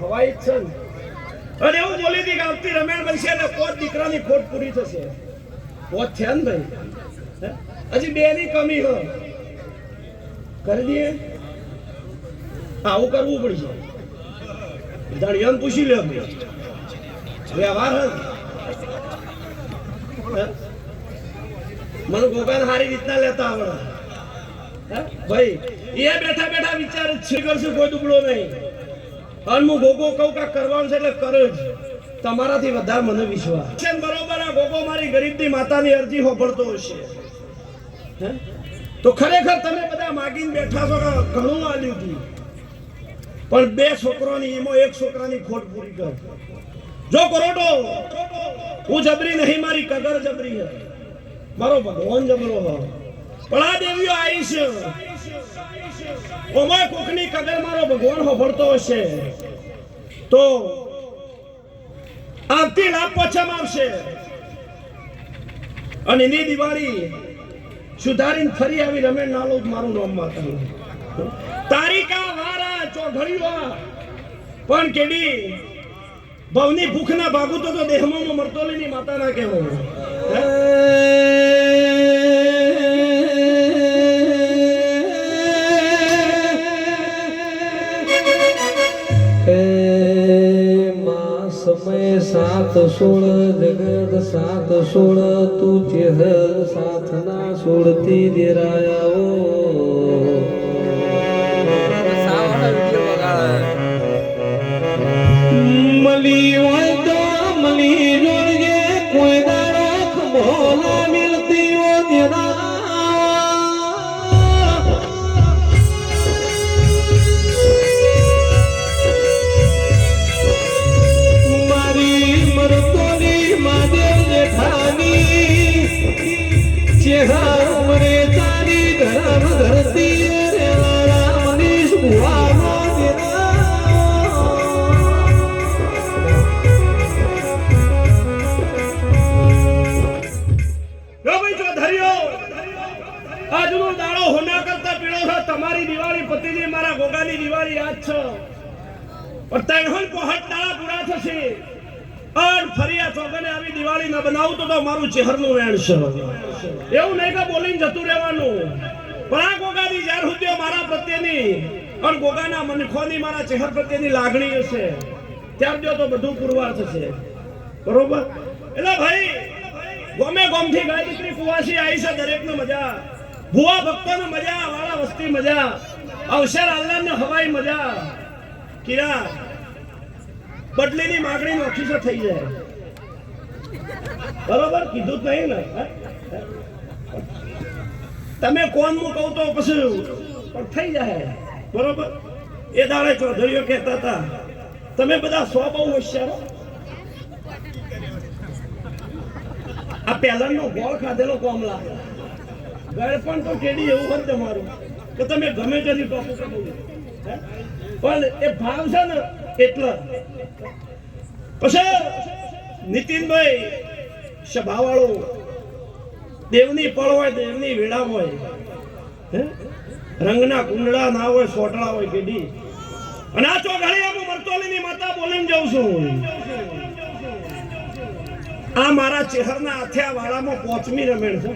હવાઈ જ છે ને. અને એવું બોલી હતી કે આવતી રમેણ બનશે એટલે પોત દીકરાની ખોટ પૂરી થશે. પોત છે ને ભાઈ, હજી બે ની કમી હો કરી દઈએ. આવું કરવું પડશે. ધણિયાને પૂછી લે વ્યવહાર મને ગોગાને સારી રીતના લેતા આવડે ભાઈ. એ બેઠા બેઠા વિચાર છે કરશું કોઈ દુબળો નહીં. અને હું ગોગો કહું કાક કરવાનું છે એટલે કરે જ. તમારાથી વધારે મને વિશ્વાસ છે. બરોબર આ ગોગો મારી ગરીબની માતાની અરજી હોભળતો હશે. તો ખરેખર તમે બધા માગીને બેઠા છો કે ઘણું આલ્યું હતું, પણ બે છોકરાની એમાં એક છોકરાની ખોટ પૂરી કર. જો કરોડો હું જબરી નહીં, મારી કદર જબરી હે, મારો ભગવાન જબરો હો. પણ આ દેવીઓ આવી છે ઓમાં કોકની કદર મારો ભગવાન હોભળતો હશે તો આવતી લાભ પછમ આવશે. અને એની દિવાળી સુધારીને ફરી આવી રમેણ નાલો મારું નામ માતા તારીકા વારા ચોઘડિયો પણ કેડી ભવની ભૂખ ના ભાગુ તો દેહમાં મરતોલીની માતા ના કહેવો. समय सात सोड़ जगत सात सोड़ तू चेह साथ ना सोड़ती देराया ओ मली वैदा मली जोड़े कोई दारख मोला मिलती वो देरा हमरे तारी धर्म धरती रे रामनीश बुआ આજનો દાડો હોના કરતા પીળો છે. તમારી દિવાળી પતિની મારા ગોગાની દિવાળી યાદ છે. પણ તૈહન પહોંચ દાડા પૂરા થશે અને ફરી આ ચોગને આવી દિવાળી ન બનાવું તો મારું ચહેરનું વેણ છે. એવું નહીં કે બોલીને જતું રહેવાનું. પણ આ ગોગાની જ્યાર સુધી મારા પ્રત્યેની અને ગોગાના મનખોની મારા ચહેર પ્રત્યેની લાગણી હશે ત્યાર જો તો બધું પુરવાર થશે. બરોબર? એટલે ભાઈ ગોમે ગોમથી ગાય દીકરી કુવાસી આવી છે. દરેકને મજા, ભુવા ભક્તોને મજા, વાળા વસ્તી મજા, અવસર આલ્લાને હવાઈ મજા. કિરા બદલીની માગણી ઓફિસો થઈ જાય. બરોબર કીધું જ નહીં ને? તમે કોણ હું કહું તો પછી પણ થઈ જાય. બરોબર? એ દાડે ચૌધરીઓ કહેતા હતા તમે બધા સો બહુ હોશિયારો. આ પહેલાનો ગોળ ખાધેલો કોમ લાગે. ગળપણ તો કેડી એવું હોય તમારું કે તમે ગમે તેની ટોપિક પણ એ ભાવ છે ને એટલે. પછી નીતિનભાઈ સભાવાળો દેવની પળ હોય, દેવની વેળા હોય, રંગના કુંડળા ના હોય, સોટડા હોય કેડી. અને આ ચોઘડિયા હું મરતોલીની માતા બોલીને જાઉં છું. આ મારા ચહેરના હાથિયા વાળામાં 5મી રમેણ છે.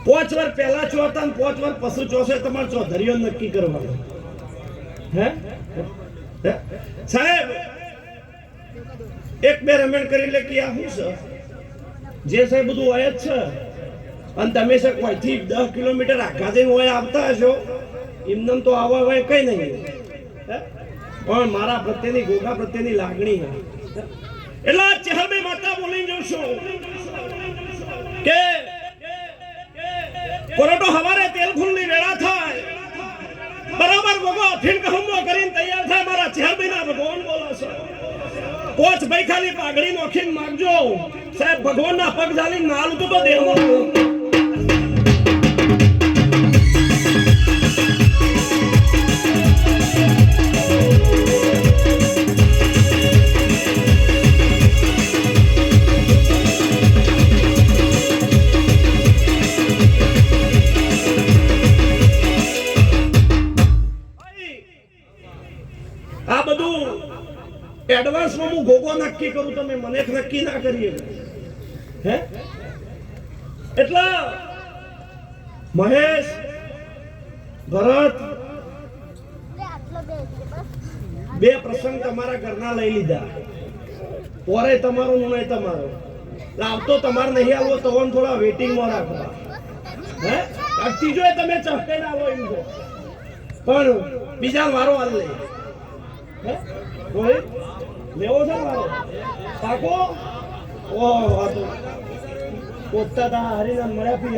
5 વાર પહેલા ચોથા 5 વાર પશુ ચોસે તમારે ચૌધરીઓ નક્કી કરવાનું. સાહેબ એક બે રમેણ કરી લે કે આ શું છે જે સાહેબ બધું હોય જ છે. અને તમે છે કોઈથી 10 કિલોમીટર આઘાથી હોય આવતા હશો એમને તો આવવા હોય કઈ નહીં. પણ મારા પ્રત્યેની ગોગા પ્રત્યેની લાગણી એટલે ચહેરની માતા બોલી જઉં છું કે કોરોટો હવારે તેલ ફૂલની વેળા થાય બરાબર ગોગો ફીણ કહુંબો કરીને તૈયાર થાય. મારા ચહેરબીના ભગવાન બોલો છે. પોચ ભાઈ ખાલી પાઘડી નોખીને માગજો સાહેબ. ભગવાનના પગ ઝાલીને નાલું તો દેહમાં આ બધું એડવાન્સમાં હું ગોગો નક્કી કરું, તમે મને નક્કી ના કરીએ હે. એટલે મહેશ, ભરત, બે પ્રસંગ તમારા ઘરના લઈ લીધા. પોરે તમારો નું તમારો લાવતો તમારે નહીં આવવો તો થોડા વેટિંગમાં રાખવા હે. ત્રીજો તમે ચહકે ના આવો એમ તો પણ બીજા વારો હાલ લે હે. રોહિત લેવો છે વારો પાકો. ઓહ વાતો પોતા તા હરીના મળ્યા પી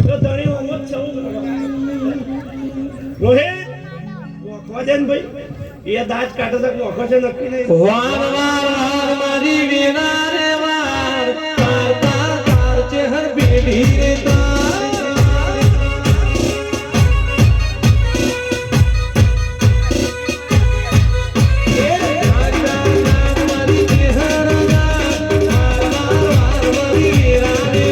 તો ધણી ઓમ જ છું. રોહિત વખવાજન ભાઈ એ દાજ કાઢે તો વખો છે નક્કી નહીં. વાર વાર વાર મારી વેના રે વાર વાર તાર તાર ચહેર બેડી રે તાર એ મારી રાત મારી ચહેર વાર વાર વાર મારી વેના રે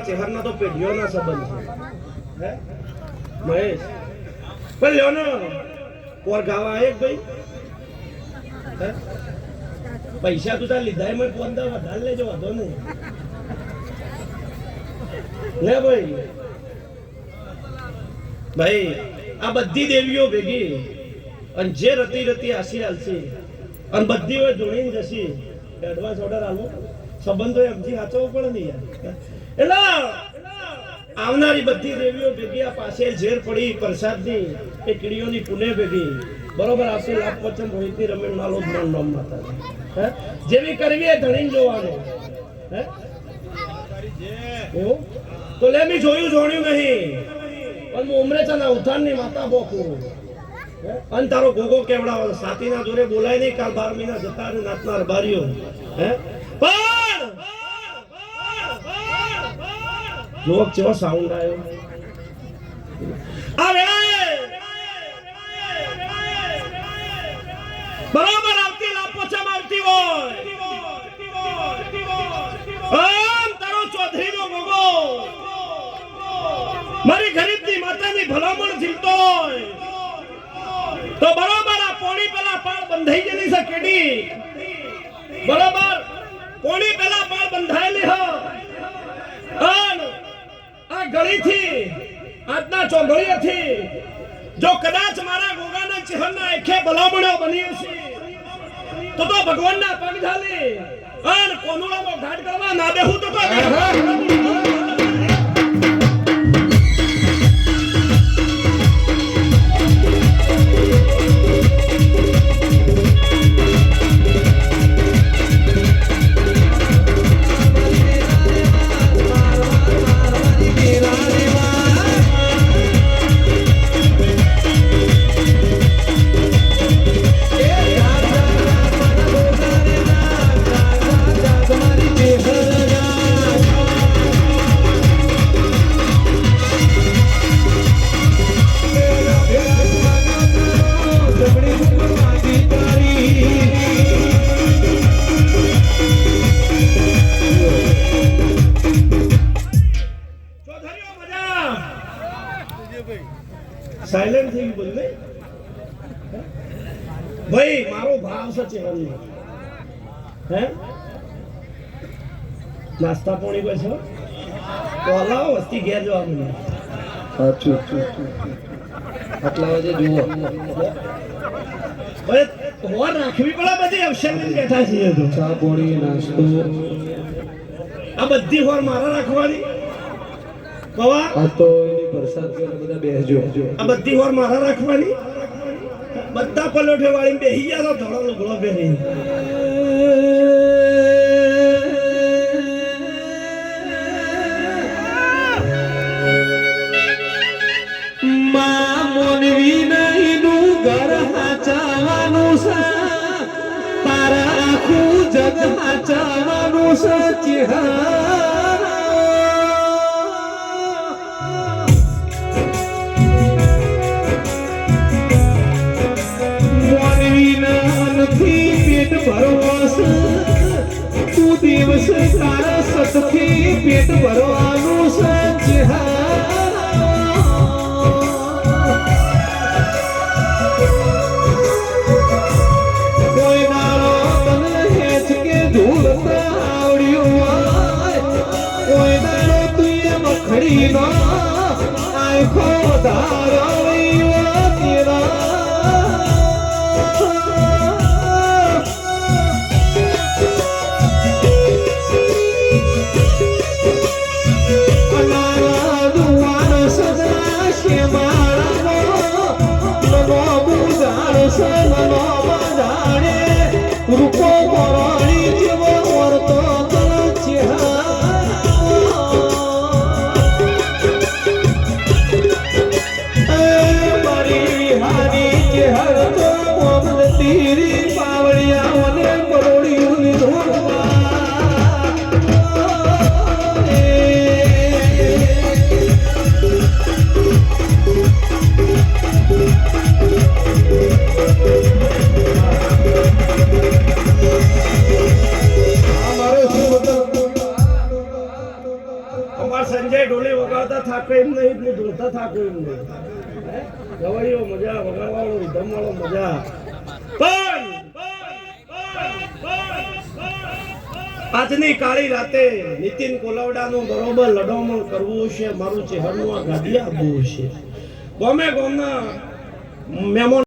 ચહેરના તો પેઢીઓના સંબંધ છે હે મહેશ. પણ લ્યો ને કોર ગાવા એક ભાઈ હે પૈસા તું તાર લીધા મેં 15 વધારે લેજો વધો નહીં લે ભાઈ. ભાઈ આ બધી દેવીઓ ભેગી અને જે રતી રતી આસી હાલશે અને બધી હોય જોડીને જશે. એડવાન્સ ઓર્ડર આલો સંબંધો એમથી સાચવવો પડે ને યાર. એટલે આવનારી બધી દેવીઓ ભેગી આ પાસે ઝેર પડી પ્રસાદની એ કીડીઓની પુને ભેગી બરોબર આવશે. લાભ વચન રોહિતની રમેણ નાલો જ નામ માતા હે જેવી કરવી એ ધણી જોવાનો હે એવું તો લે મી જોયું જોણ્યું નહીં પણ હું ઉમરે છે ને ઉથાનની માતા બોકું અને તારો ગોગો કેવડાવો સાતીના જોડે બોલાય નહીં. કાલ 12 મહિના જતા અને નાતના રબારીઓ હે પણ જોક જેવો સાઉન્ડ આવ્યો આ વેળાએ બરાબર આવતી લાપોચમ આવતી હોય આમ તારો ચૌધરીનો ગોગો મારી ગરીબની માતાની ભલામણ જીવતો હોય તો બરાબર આ પોણી પેલા પાળ બંધાઈ ગયેલી છે કેડી બરાબર પોણી પેલા પાળ બંધાયેલી હ અને આ ગળીથી આજના ચોંગળીએથી જો કદાચ મારા ગોગાના ચહેરના આંખે ભલામણો બની હશે તો ભગવાનના પગ ઝાલી અને કોનુડામાં ઘાટ કરવા ના બેહું તો સાયલેન્ટ થઈ ગયું બોલ ભાઈ મારો ભાવ છે ચહેરાનો હે નાસ્તા પાણી કોઈ છો તો હલાવો વસ્તી ઘેર જવા મને સાચું આટલા વાગે જુઓ ભાઈ હોર રાખવી પડે બધી અવસર લઈને બેઠા છીએ તો ચા પાણી નાસ્તો આ બધી હોર મારા રાખવાની કવા આ તો એની વરસાદ ગયો બધા બેસજો આ બધી વાર મારા રાખવાની બધા પલોઠે વાળી બેહી ગયા તો ધોળો લુગડો પહેરી માં મોનવી નહીનું ઘર હાચવાનું છે તારા આખું જગ હાચવાનું છે ચિહરા મોનવી પેટ ભરવાસ તું દિવસ તારા સતથી પેટ ભરવાનું છે ચિહરા ખડીનો આંખો ધારણીઓ તેરા દુવાર સદા શેમાળો નનો બુજાર સનો બજાડે રૂપો કોરણી જેવો વર્તો તલ ચેહરા તેરી પાવડિયાઓને પરોડિયું ધોળવા અમાર સંજય ઢોલી વગાડતા થાકે એમ નહીં એટલું ઢોલતા થાકે એમ નહીં ગવાઈઓ મજા વગાડવાળો રીધમ વાળો મજા પણ આજની કાળી રાતે નીતિન કોલાવડાનું બરોબર લડોમણ કરવું છે મારું ચહેરનું આ ગાદી આપવું છે ગમે ગોમના મહેમાન